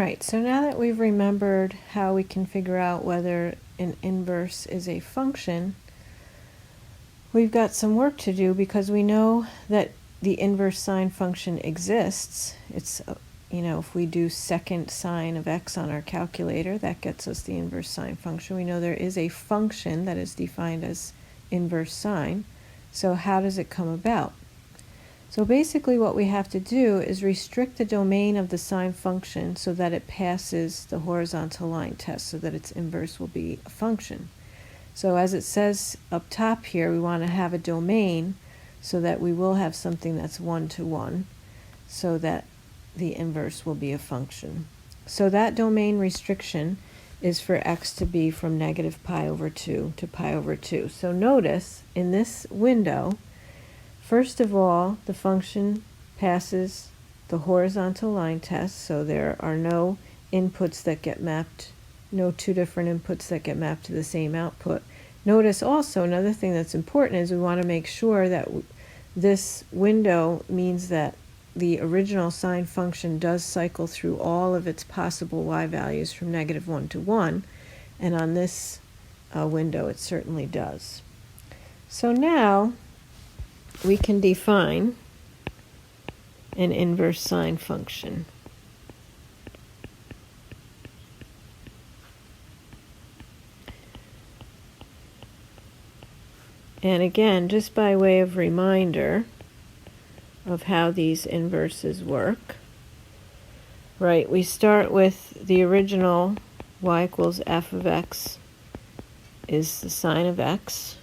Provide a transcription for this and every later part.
Alright, so now that we've remembered how we can figure out whether an inverse is a function, we've got some work to do because we know that the inverse sine function exists. It's, if we do second sine of x on our calculator, that gets us the inverse sine function. We know there is a function that is defined as inverse sine. So how does it come about? So basically what we have to do is restrict the domain of the sine function so that it passes the horizontal line test, so that its inverse will be a function. So as it says up top here, we want to have a domain so that we will have something that's 1-to-1, so that the inverse will be a function. So that domain restriction is for x to be from negative pi over 2 to pi over 2. So notice in this window, first of all, the function passes the horizontal line test, so there are no inputs that get mapped, no two different inputs that get mapped to the same output. Notice also another thing that's important is we want to make sure that this window means that the original sine function does cycle through all of its possible y values from negative 1 to 1, and on this window it certainly does. So now we can define an inverse sine function. And again, just by way of reminder of how these inverses work, right, we start with the original y equals f of x is the sine of x,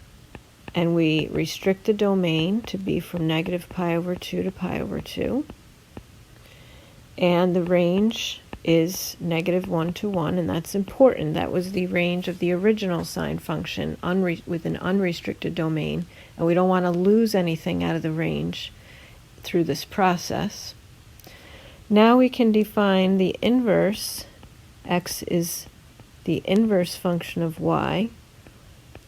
and we restrict the domain to be from negative pi over 2 to pi over 2, and the range is negative 1 to 1, and that's important. That was the range of the original sine function with an unrestricted domain, and we don't want to lose anything out of the range through this process. Now we can define the inverse. X is the inverse function of y,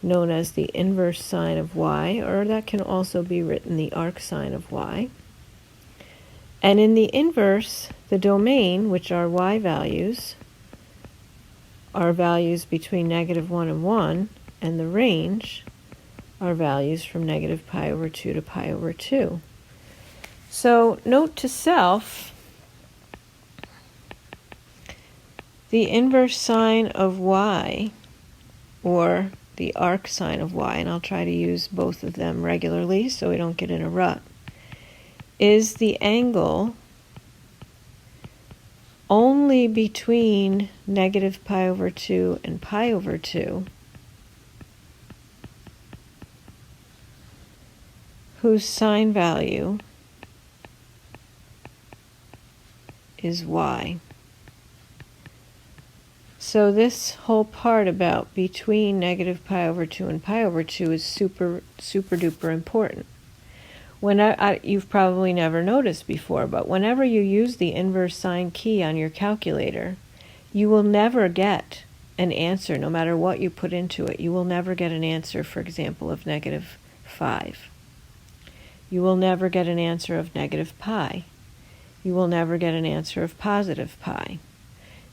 known as the inverse sine of y, or that can also be written the arc sine of y. And in the inverse, the domain, which are y values, are values between negative 1 and 1, and the range are values from negative pi over 2 to pi over 2. So note to self, the inverse sine of y, or the arc sine of y, and I'll try to use both of them regularly so we don't get in a rut, is the angle only between negative pi over 2 and pi over 2, whose sine value is y. So this whole part about between negative pi over 2 and pi over 2 is super duper important. You've probably never noticed before, but whenever you use the inverse sine key on your calculator, you will never get an answer, no matter what you put into it. You will never get an answer, for example, of negative 5. You will never get an answer of negative pi. You will never get an answer of positive pi.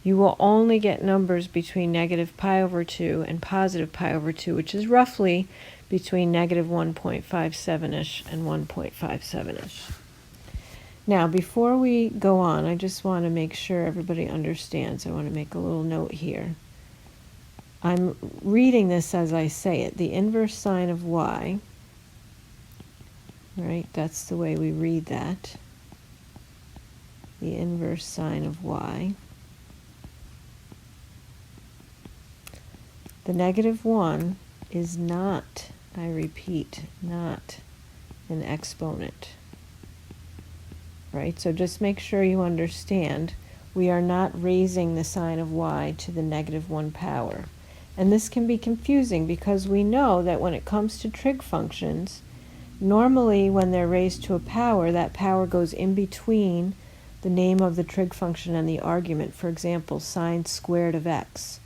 You will only get numbers between negative pi over 2 and positive pi over 2, which is roughly between negative 1.57-ish and 1.57-ish. Now, before we go on, I just want to make sure everybody understands. I want to make a little note here. I'm reading this as I say it. The inverse sine of y, right, that's the way we read that. The inverse sine of y. The negative 1 is not, I repeat, not an exponent, right? So just make sure you understand we are not raising the sine of y to the negative 1 power. And this can be confusing because we know that when it comes to trig functions, normally when they're raised to a power, that power goes in between the name of the trig function and the argument. For example, sine squared of x.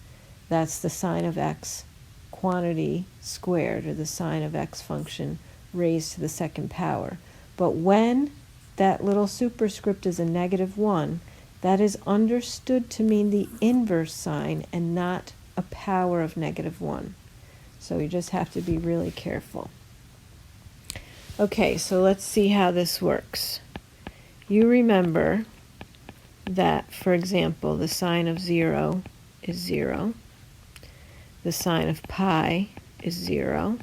That's the sine of x quantity squared, or the sine of x function raised to the second power. But when that little superscript is a negative 1, that is understood to mean the inverse sign and not a power of -1. So you just have to be really careful. Okay, so let's see how this works. You remember that, for example, the sign of 0 is 0, the sign of pi is 0,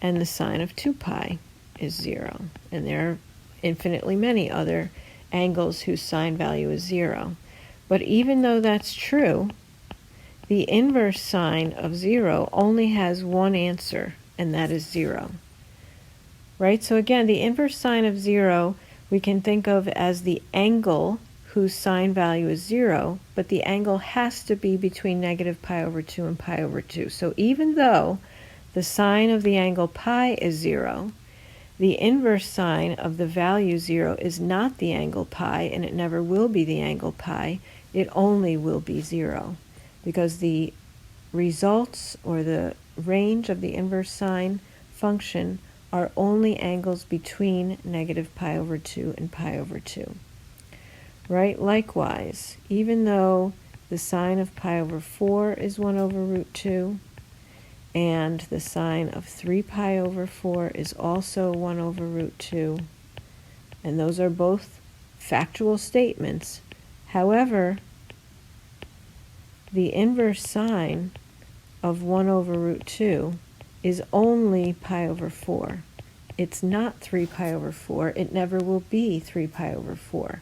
and the sign of 2 pi is 0. And there are infinitely many other angles whose sine value is 0. But even though that's true, the inverse sign of 0 only has one answer, and that is 0. Right? So again, the inverse sign of 0 we can think of as the angle whose sine value is 0, but the angle has to be between -pi/2 and pi/2. So even though the sine of the angle pi is 0, the inverse sign of the value 0 is not the angle pi, and it never will be the angle pi. It only will be 0, because the results or the range of the inverse sine function are only angles between -pi/2 and pi/2. Right? Likewise, even though the sine of pi/4 is 1/√2, and the sine of 3 pi/4 is also 1/√2, and those are both factual statements. However, the inverse sine of 1/√2 is only pi/4. It's not 3 pi/4. It never will be 3 pi/4.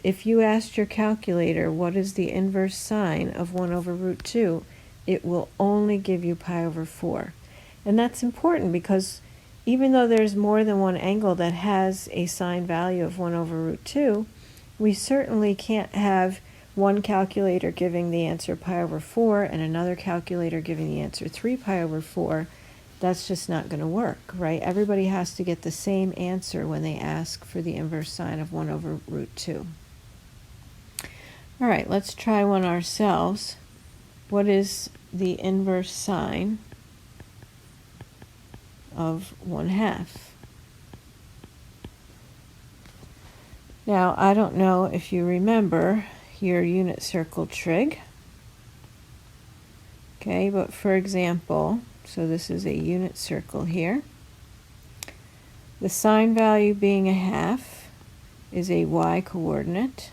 If you asked your calculator what is the inverse sine of 1/√2, it will only give you pi/4. And that's important because even though there's more than one angle that has a sine value of 1/√2, we certainly can't have one calculator giving the answer pi/4 and another calculator giving the answer 3 pi/4. That's just not going to work, right? Everybody has to get the same answer when they ask for the inverse sine of 1/√2. All right, let's try one ourselves. What is the inverse sine of 1/2? Now, I don't know if you remember your unit circle trig. Okay, but for example, so this is a unit circle here. The sine value being 1/2 is a y coordinate.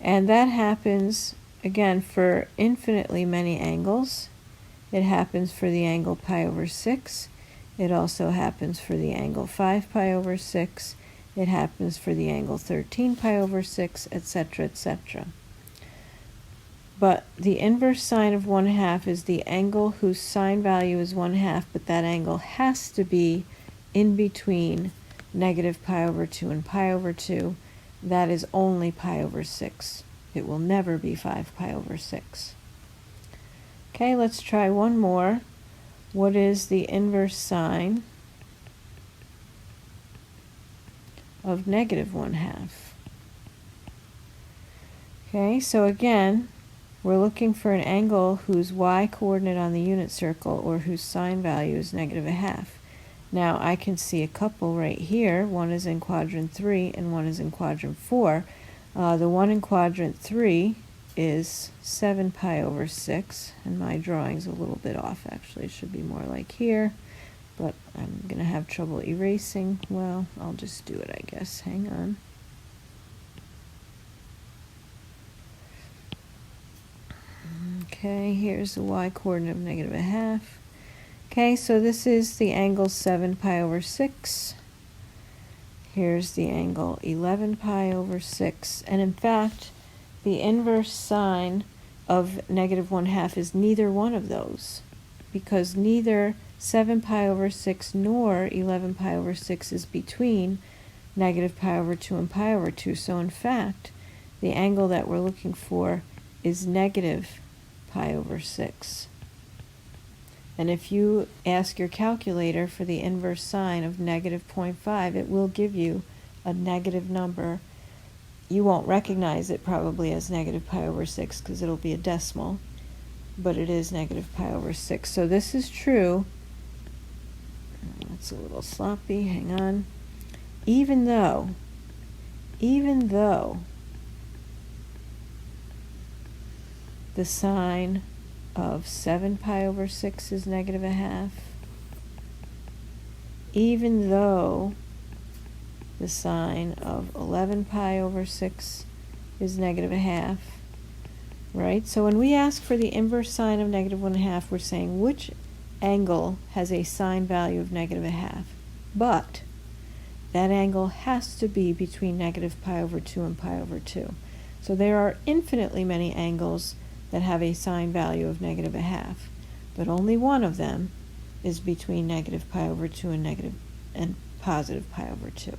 And that happens, again, for infinitely many angles. It happens for the angle pi/6. It also happens for the angle 5 pi/6. It happens for the angle 13 pi/6, etc., etc. But the inverse sine of 1/2 is the angle whose sine value is 1/2, but that angle has to be in between -pi/2 and pi/2. That is only pi/6. It will never be 5 pi/6. Okay, let's try one more. What is the inverse sine of -1/2? Okay, so again, we're looking for an angle whose y-coordinate on the unit circle or whose sine value is -1/2. Now, I can see a couple right here. One is in quadrant 3 and one is in quadrant 4. The one in quadrant 3 is 7 pi/6, and my drawing's a little bit off. Actually, it should be more like here, but I'm going to have trouble erasing. Well, I'll just do it, I guess. Hang on. Okay, here's the y-coordinate of -1/2. Okay, so this is the angle 7 pi/6. Here's the angle 11 pi/6. And in fact, the inverse sine of -1/2 is neither one of those, because neither 7 pi/6 nor 11 pi/6 is between -pi/2 and pi/2. So in fact, the angle that we're looking for is -pi/6. And if you ask your calculator for the inverse sine of -0.5, it will give you a negative number. You won't recognize it probably as -pi/6 because it'll be a decimal, but it is -pi/6. So this is true. That's a little sloppy. Hang on. Even though even though the sine of 7 pi over 6 is negative a half, even though the sine of 11 pi over 6 is negative a half, right? So when we ask for the inverse sine of negative 1/2, we're saying which angle has a sine value of negative a half. But that angle has to be between negative pi over 2 and pi over 2. So there are infinitely many angles that have a sine value of negative a half, but only one of them is between negative pi over 2 and positive pi over 2.